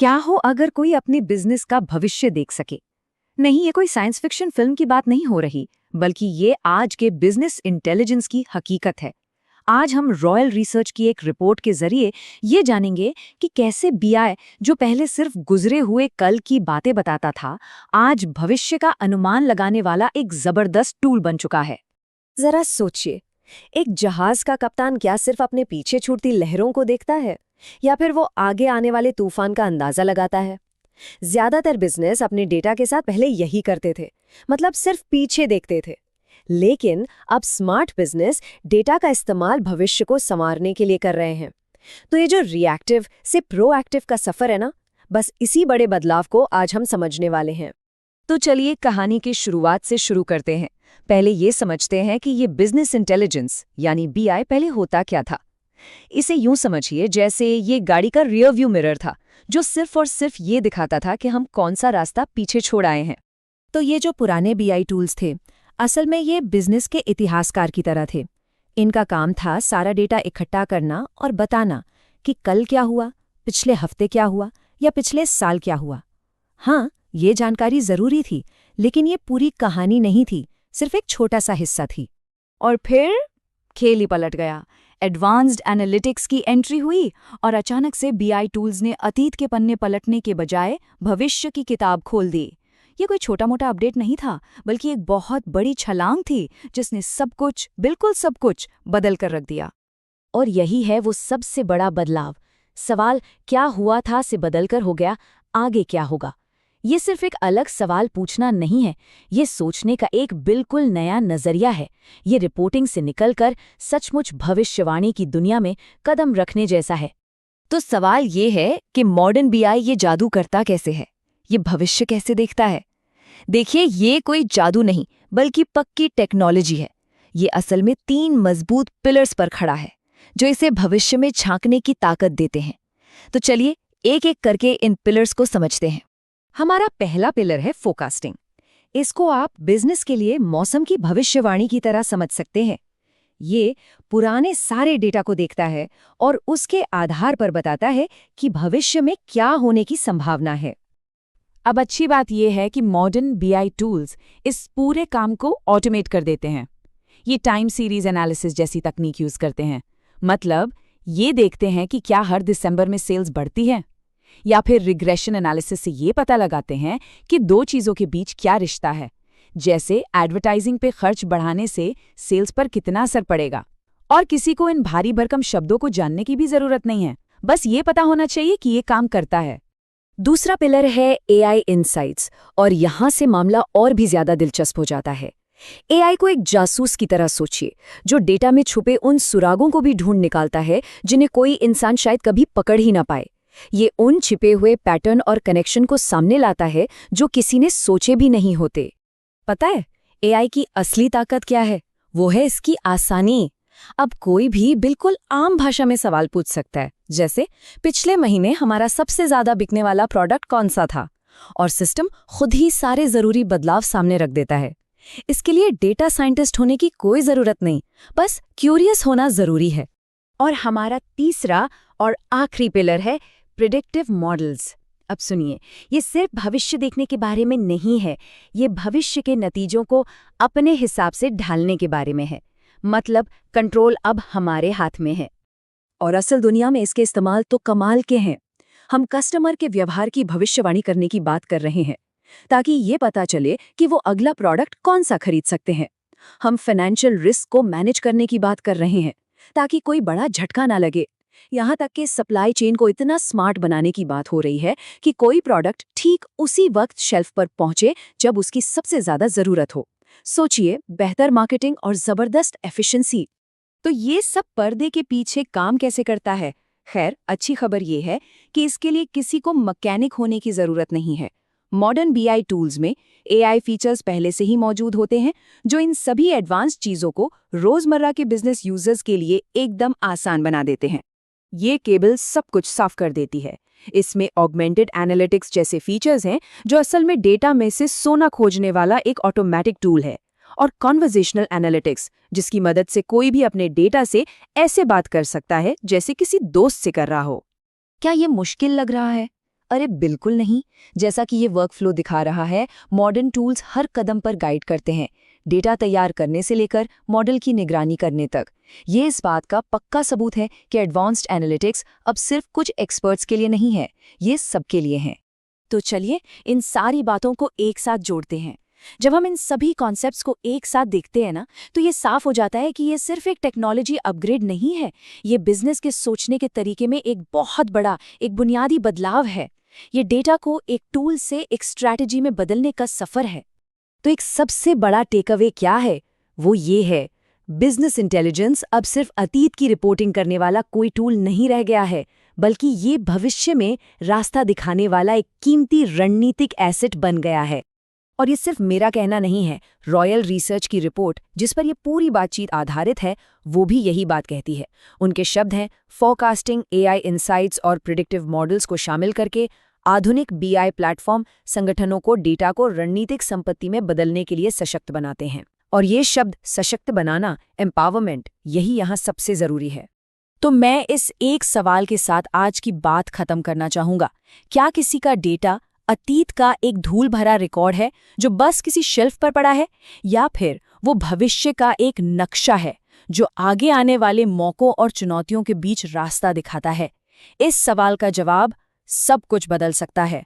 क्या हो अगर कोई अपने बिजनेस का भविष्य देख सके। नहीं, ये कोई साइंस फिक्शन फिल्म की बात नहीं हो रही, बल्कि ये आज के बिजनेस इंटेलिजेंस की हकीकत है। आज हम रॉयल रिसर्च की एक रिपोर्ट के जरिए ये जानेंगे कि कैसे बीआई, जो पहले सिर्फ गुजरे हुए कल की बातें बताता था, आज भविष्य का अनुमान लगाने वाला एक जबरदस्त टूल बन चुका है। जरा सोचिए, एक जहाज का कप्तान क्या सिर्फ अपने पीछे छूटती लहरों को देखता है, या फिर वो आगे आने वाले तूफान का अंदाजा लगाता है? ज्यादातर बिजनेस अपने डेटा के साथ पहले यही करते थे, मतलब सिर्फ पीछे देखते थे। लेकिन अब स्मार्ट बिजनेस डेटा का इस्तेमाल भविष्य को संवारने के लिए कर रहे हैं। तो ये जो रिएक्टिव से प्रोएक्टिव का सफर है ना, बस इसी बड़े बदलाव को आज हम समझने वाले हैं। तो चलिए कहानी की शुरुआत से शुरू करते हैं। पहले ये समझते हैं कि ये बिजनेस इंटेलिजेंस यानी बीआई पहले होता क्या था। इसे यूं समझिए जैसे ये गाड़ी का रियर व्यू मिरर था, जो सिर्फ और सिर्फ ये दिखाता था कि हम कौन सा रास्ता पीछे छोड़ आए हैं। तो ये जो पुराने बीआई टूल्स थे, असल में ये बिजनेस के इतिहासकार की तरह थे। इनका काम था सारा डेटा इकट्ठा करना और बताना कि कल क्या हुआ, पिछले हफ्ते क्या हुआ या पिछले साल क्या हुआ। हाँ, ये जानकारी जरूरी थी, लेकिन ये पूरी कहानी नहीं थी, सिर्फ एक छोटा सा हिस्सा थी। और फिर खेल ही पलट गया। एडवांस्ड एनालिटिक्स की एंट्री हुई और अचानक से बीआई टूल्स ने अतीत के पन्ने पलटने के बजाय भविष्य की किताब खोल दी। ये कोई छोटा-मोटा अपडेट नहीं था, बल्कि एक बहुत बड़ी छलांग थी जिसने सब कुछ, बिल्कुल सब कुछ बदल कर रख दिया। और यही है वो सबसे बड़ा बदलाव। सवाल क्या हुआ था से बदलकर हो गया आगे क्या होगा। ये सिर्फ एक अलग सवाल पूछना नहीं है, ये सोचने का एक बिल्कुल नया नजरिया है। ये रिपोर्टिंग से निकलकर सचमुच भविष्यवाणी की दुनिया में कदम रखने जैसा है। तो सवाल ये है कि मॉडर्न बीआई ये जादू करता कैसे है, ये भविष्य कैसे देखता है। देखिए, ये कोई जादू नहीं, बल्कि पक्की टेक्नोलॉजी है। ये असल में 3 मजबूत पिलर्स पर खड़ा है, जो इसे भविष्य में झांकने की ताकत देते हैं। तो चलिए एक एक करके इन पिलर्स को समझते हैं। हमारा पहला पिलर है फोरकास्टिंग। इसको आप बिजनेस के लिए मौसम की भविष्यवाणी की तरह समझ सकते हैं। ये पुराने सारे डेटा को देखता है और उसके आधार पर बताता है कि भविष्य में क्या होने की संभावना है। अब अच्छी बात यह है कि मॉडर्न बीआई टूल्स इस पूरे काम को ऑटोमेट कर देते हैं। ये टाइम सीरीज एनालिसिस जैसी तकनीक यूज करते हैं। मतलब ये देखते हैं कि क्या हर दिसंबर में सेल्स बढ़ती है, या फिर रिग्रेशन एनालिसिस से ये पता लगाते हैं कि 2 चीज़ों के बीच क्या रिश्ता है, जैसे एडवर्टाइजिंग पे खर्च बढ़ाने से सेल्स पर कितना असर पड़ेगा। और किसी को इन भारी भरकम शब्दों को जानने की भी जरूरत नहीं है, बस ये पता होना चाहिए कि ये काम करता है। दूसरा पिलर है एआई इनसाइट्स, और यहाँ से मामला और भी ज्यादा दिलचस्प हो जाता है। एआई को एक जासूस की तरह सोचिए, जो डेटा में छुपे उन सुरागों को भी ढूंढ निकालता है जिन्हें कोई इंसान शायद कभी पकड़ ही ना पाए। ये उन छिपे हुए पैटर्न और कनेक्शन को सामने लाता है जो किसी ने सोचे भी नहीं होते। पता है एआई की असली ताकत क्या है? वो है इसकी आसानी। अब कोई भी बिल्कुल आम भाषा में सवाल पूछ सकता है, जैसे पिछले महीने हमारा सबसे ज्यादा बिकने वाला प्रोडक्ट कौन सा था, और सिस्टम खुद ही सारे जरूरी बदलाव सामने रख देता है। इसके लिए डेटा साइंटिस्ट होने की कोई जरूरत नहीं, बस क्यूरियस होना जरूरी है। और हमारा तीसरा और आखिरी पिलर है प्रिडिक्टिव मॉडल्स। अब सुनिए, ये सिर्फ भविष्य देखने के बारे में नहीं है, ये भविष्य के नतीजों को अपने हिसाब से ढालने के बारे में है। मतलब कंट्रोल अब हमारे हाथ में है। और असल दुनिया में इसके इस्तेमाल तो कमाल के हैं। हम कस्टमर के व्यवहार की भविष्यवाणी करने की बात कर रहे हैं, ताकि ये पता चले कि वो अगला प्रोडक्ट कौन सा खरीद सकते हैं। हम फाइनेंशियल रिस्क को मैनेज करने की बात कर रहे हैं, ताकि कोई बड़ा झटका ना लगे। यहाँ तक कि सप्लाई चेन को इतना स्मार्ट बनाने की बात हो रही है कि कोई प्रोडक्ट ठीक उसी वक्त शेल्फ पर पहुंचे जब उसकी सबसे ज्यादा जरूरत हो। सोचिए, बेहतर मार्केटिंग और जबरदस्त एफिशिएंसी। तो ये सब पर्दे के पीछे काम कैसे करता है? खैर, अच्छी खबर ये है कि इसके लिए किसी को मैकेनिक होने की जरूरत नहीं है। मॉडर्न बीआई टूल्स में एआई फीचर्स पहले से ही मौजूद होते हैं, जो इन सभी एडवांस्ड चीजों को रोजमर्रा के बिजनेस यूजर्स के लिए एकदम आसान बना देते हैं। ये केबल सब कुछ साफ कर देती है। इसमें ऑगमेंटेड एनालिटिक्स जैसे फीचर्स हैं, जो असल में डेटा में से सोना खोजने वाला एक ऑटोमेटिक टूल है। और कॉन्वर्जेशनल एनालिटिक्स, जिसकी मदद से कोई भी अपने डेटा से ऐसे बात कर सकता है जैसे किसी दोस्त से कर रहा हो। क्या ये मुश्किल लग रहा है? अरे बिल्कुल नहीं। जैसा कि ये वर्कफ्लो दिखा रहा है, मॉडर्न टूल्स हर कदम पर गाइड करते हैं, डेटा तैयार करने से लेकर मॉडल की निगरानी करने तक। ये इस बात का पक्का सबूत है कि एडवांस्ड एनालिटिक्स अब सिर्फ कुछ एक्सपर्ट्स के लिए नहीं है, ये सबके लिए है। तो चलिए इन सारी बातों को एक साथ जोड़ते हैं। जब हम इन सभी कॉन्सेप्ट्स को एक साथ देखते हैं ना, तो ये साफ हो जाता है कि ये सिर्फ एक टेक्नोलॉजी अपग्रेड नहीं है, ये बिजनेस के सोचने के तरीके में एक बहुत बड़ा, एक बुनियादी बदलाव है। ये डेटा को एक टूल से एक स्ट्रैटेजी में बदलने का सफर है। तो एक सबसे बड़ा टेकअवे क्या है? वो ये है, बिजनेस इंटेलिजेंस अब सिर्फ अतीत की रिपोर्टिंग करने वाला कोई टूल नहीं रह गया है, बल्कि ये भविष्य में रास्ता दिखाने वाला एक कीमती रणनीतिक एसेट बन गया है। और ये सिर्फ मेरा कहना नहीं है, रॉयल रिसर्च की रिपोर्ट जिस पर ये पूरी बातचीत आधारित है, वो भी यही बात कहती है। उनके शब्द हैं, फोरकास्टिंग, एआई इनसाइट्स और प्रिडिक्टिव मॉडल्स को शामिल करके आधुनिक बीआई प्लेटफॉर्म संगठनों को डेटा को रणनीतिक संपत्ति में बदलने के लिए सशक्त बनाते हैं। और ये शब्द सशक्त बनाना, एम्पावरमेंट, यही यहाँ सबसे जरूरी है। तो मैं इस एक सवाल के साथ आज की बात खत्म करना चाहूंगा। क्या किसी का डेटा अतीत का एक धूल भरा रिकॉर्ड है जो बस किसी शेल्फ पर पड़ा है, या फिर वो भविष्य का एक नक्शा है जो आगे आने वाले मौकों और चुनौतियों के बीच रास्ता दिखाता है? इस सवाल का जवाब सब कुछ बदल सकता है।